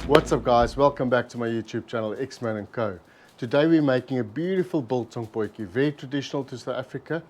What's up guys, welcome back to my YouTube channel Xman Co. Today we're making a beautiful Biltong Poitjie, very traditional to South Africa.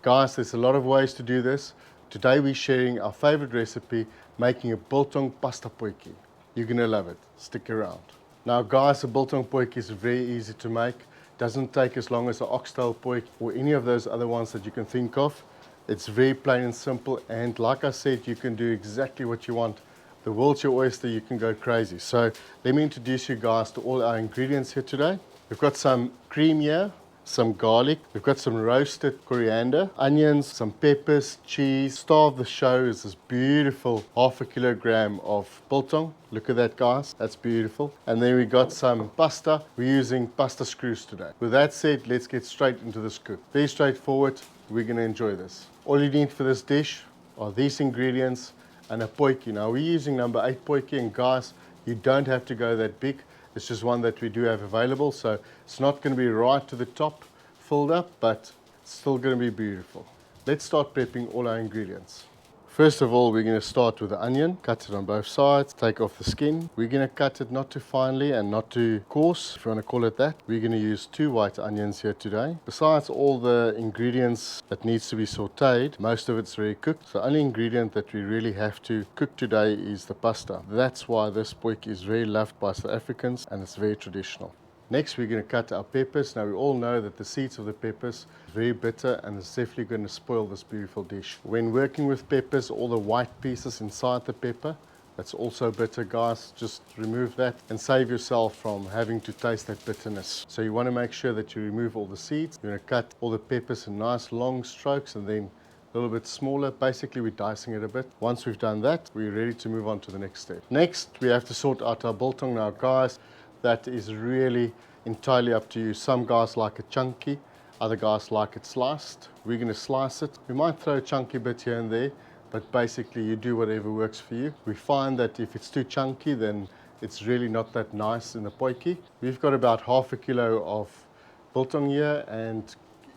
Guys, there's a lot of ways to do this. Today we're sharing our favorite recipe, making a Biltong pasta Poitjie. You're gonna love it, stick around. Now guys, a Biltong Poitjie is very easy to make. Doesn't take as long as an oxtail poitjie or any of those other ones that you can think of. It's very plain and simple, and like I said, you can do exactly what you want. The world's your oyster, you can go crazy. So let me introduce you guys to all our ingredients here today. We've got some cream here, some garlic, we've got some roasted coriander, onions, some peppers, cheese. Star of the show is this beautiful 1/2 kilogram of biltong. Look at that guys, that's beautiful. And then we got some pasta. We're using pasta screws today. With that said, let's get straight into this cook. Very straightforward, we're gonna enjoy this. All you need for this dish are these ingredients and a poitjie. Now we're using number 8 poitjie, and guys, you don't have to go that big. It's just one that we do have available, so it's not going to be right to the top filled up, but it's still going to be beautiful. Let's start prepping all our ingredients. First of all, we're going to start with the onion. Cut it on both sides, take off the skin. We're going to cut it not too finely and not too coarse, if you want to call it that. We're going to use 2 white onions here today. Besides all the ingredients that needs to be sauteed, most of it's already cooked. The only ingredient that we really have to cook today is the pasta. That's why this poitjie is very loved by South Africans, and it's very traditional. Next, we're going to cut our peppers. Now we all know that the seeds of the peppers are very bitter, and it's definitely going to spoil this beautiful dish. When working with peppers, all the white pieces inside the pepper, that's also bitter, guys. Just remove that and save yourself from having to taste that bitterness. So you want to make sure that you remove all the seeds. You're going to cut all the peppers in nice long strokes and then a little bit smaller. Basically, we're dicing it a bit. Once we've done that, we're ready to move on to the next step. Next, we have to sort out our biltong. Now guys, that is really entirely up to you. Some guys like it chunky, other guys like it sliced. We're going to slice it. We might throw a chunky bit here and there, but basically you do whatever works for you. We find that if it's too chunky, then it's really not that nice in the poitjie. We've got about 1/2 kilo of biltong here, and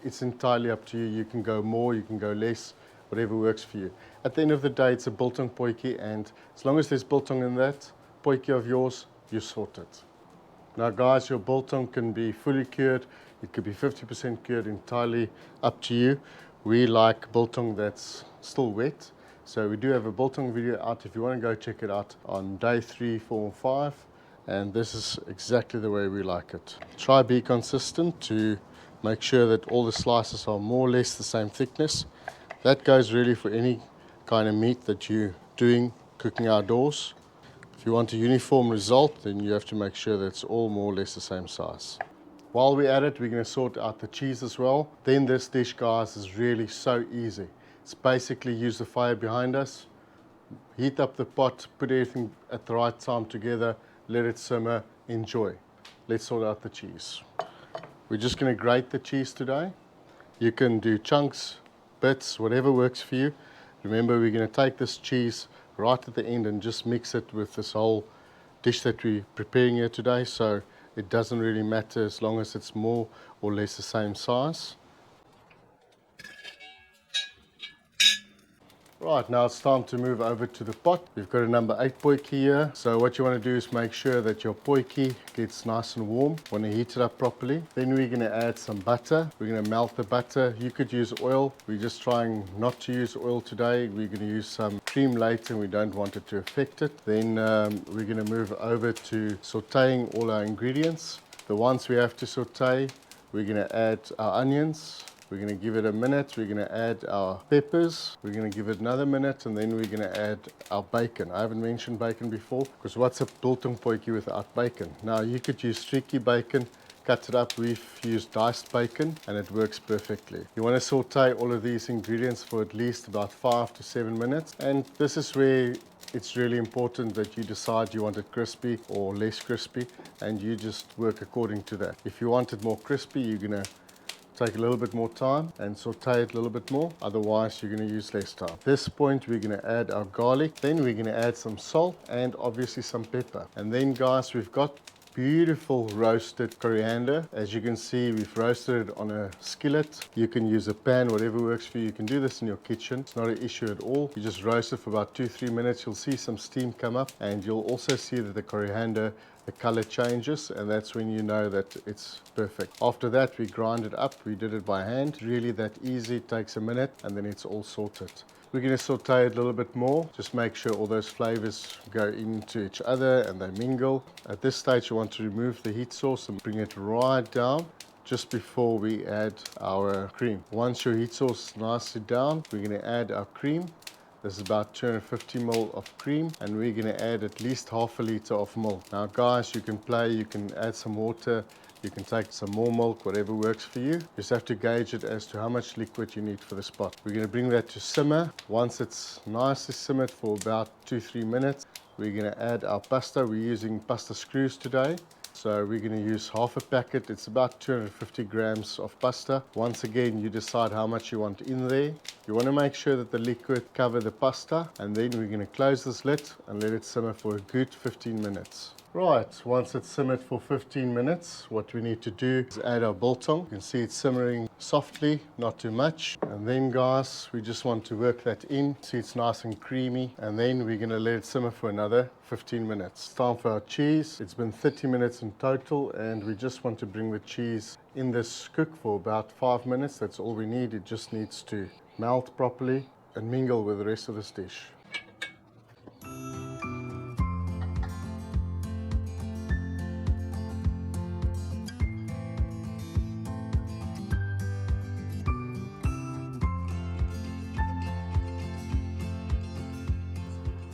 it's entirely up to you. You can go more, you can go less, whatever works for you. At the end of the day, it's a biltong poitjie, and as long as there's biltong in that poitjie of yours, you're sorted. Now guys, your biltong can be fully cured, it could be 50% cured, entirely up to you. We like biltong that's still wet, so we do have a biltong video out if you want to go check it out on day 3, 4 and 5, and this is exactly the way we like it. Try be consistent to make sure that all the slices are more or less the same thickness. That goes really for any kind of meat that you're doing, cooking outdoors. If you want a uniform result, then you have to make sure that it's all more or less the same size. While we're at it, we're going to sort out the cheese as well. Then this dish, guys, is really so easy. It's basically use the fire behind us, heat up the pot, put everything at the right time together, let it simmer, enjoy. Let's sort out the cheese. We're just going to grate the cheese today. You can do chunks, bits, whatever works for you. Remember, we're going to take this cheese right at the end and just mix it with this whole dish that we're preparing here today, so it doesn't really matter as long as it's more or less the same size. Right, now it's time to move over to the pot. We've got a number 8 poitjie here. So what you want to do is make sure that your poitjie gets nice and warm. Want to heat it up properly. Then we're going to add some butter. We're going to melt the butter. You could use oil. We're just trying not to use oil today. We're going to use some cream later, and we don't want it to affect it. Then we're going to move over to sauteing all our ingredients. The ones we have to saute, we're going to add our onions. We're going to give it a minute, we're going to add our peppers, we're going to give it another minute, and then we're going to add our bacon. I haven't mentioned bacon before, because what's a biltong poitjie without bacon? Now you could use streaky bacon, cut it up. We've used diced bacon, and it works perfectly. You want to saute all of these ingredients for at least about 5 to 7 minutes, and this is where it's really important that you decide you want it crispy or less crispy, and you just work according to that. If you want it more crispy, you're going to take a little bit more time and saute it a little bit more, otherwise you're going to use less time. At this point, we're going to add our garlic, then we're going to add some salt and obviously some pepper. And then guys, we've got beautiful roasted coriander. As you can see, we've roasted it on a skillet. You can use a pan, whatever works for you. You can do this in your kitchen. It's not an issue at all. You just roast it for about 2-3 minutes. You'll see some steam come up, and you'll also see that the coriander, the color changes, and that's when you know that it's perfect. After that, we grind it up. We did it by hand. Really that easy. It takes a minute, and then it's all sorted. We're going to saute it a little bit more. Just make sure all those flavors go into each other and they mingle. At this stage, you want to remove the heat source and bring it right down just before we add our cream. Once your heat source is nicely down, we're going to add our cream. This is about 250 ml of cream, and we're going to add at least half a liter of milk. Now guys, you can play, you can add some water, you can take some more milk, whatever works for you. You just have to gauge it as to how much liquid you need for the spot. We're going to bring that to simmer. Once it's nicely simmered for about 2-3 minutes, we're going to add our pasta. We're using pasta screws today. So we're going to use half a packet. It's about 250 grams of pasta. Once again, you decide how much you want in there. You want to make sure that the liquid covers the pasta, and then we're going to close this lid and let it simmer for a good 15 minutes. Right, once it's simmered for 15 minutes, what we need to do is add our biltong. You can see it's simmering softly, not too much. And then guys, we just want to work that in. See it's nice and creamy. And then we're going to let it simmer for another 15 minutes. It's time for our cheese. It's been 30 minutes in total, and we just want to bring the cheese in this cook for about 5 minutes. That's all we need. It just needs to melt properly and mingle with the rest of this dish.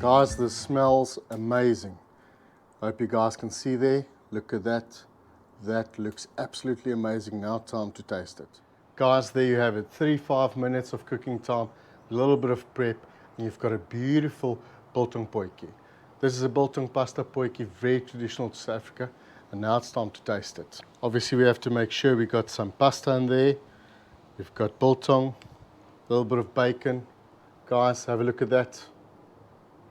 Guys, this smells amazing. I hope you guys can see there. Look at that. That looks absolutely amazing. Now time to taste it. Guys, there you have it. 35 minutes of cooking time, a little bit of prep, and you've got a beautiful biltong potjie. This is a biltong pasta potjie, very traditional to South Africa, and now it's time to taste it. Obviously, we have to make sure we got some pasta in there. We've got biltong, a little bit of bacon. Guys, have a look at that.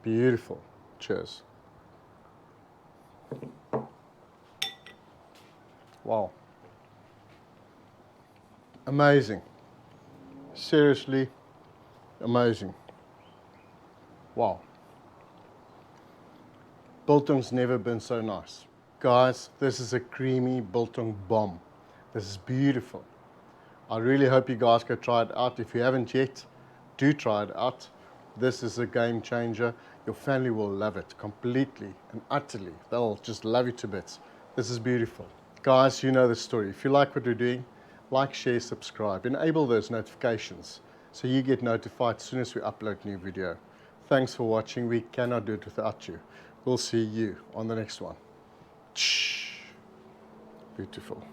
Beautiful. Cheers. Wow. Amazing. Seriously, amazing. Wow. Biltong's never been so nice. Guys, this is a creamy biltong bomb. This is beautiful. I really hope you guys go try it out. If you haven't yet, do try it out. This is a game changer. Your family will love it completely and utterly. They'll just love it to bits. This is beautiful. Guys, you know the story. If you like what we're doing, like, share, subscribe. Enable those notifications so you get notified as soon as we upload a new video. Thanks for watching. We cannot do it without you. We'll see you on the next one. Beautiful.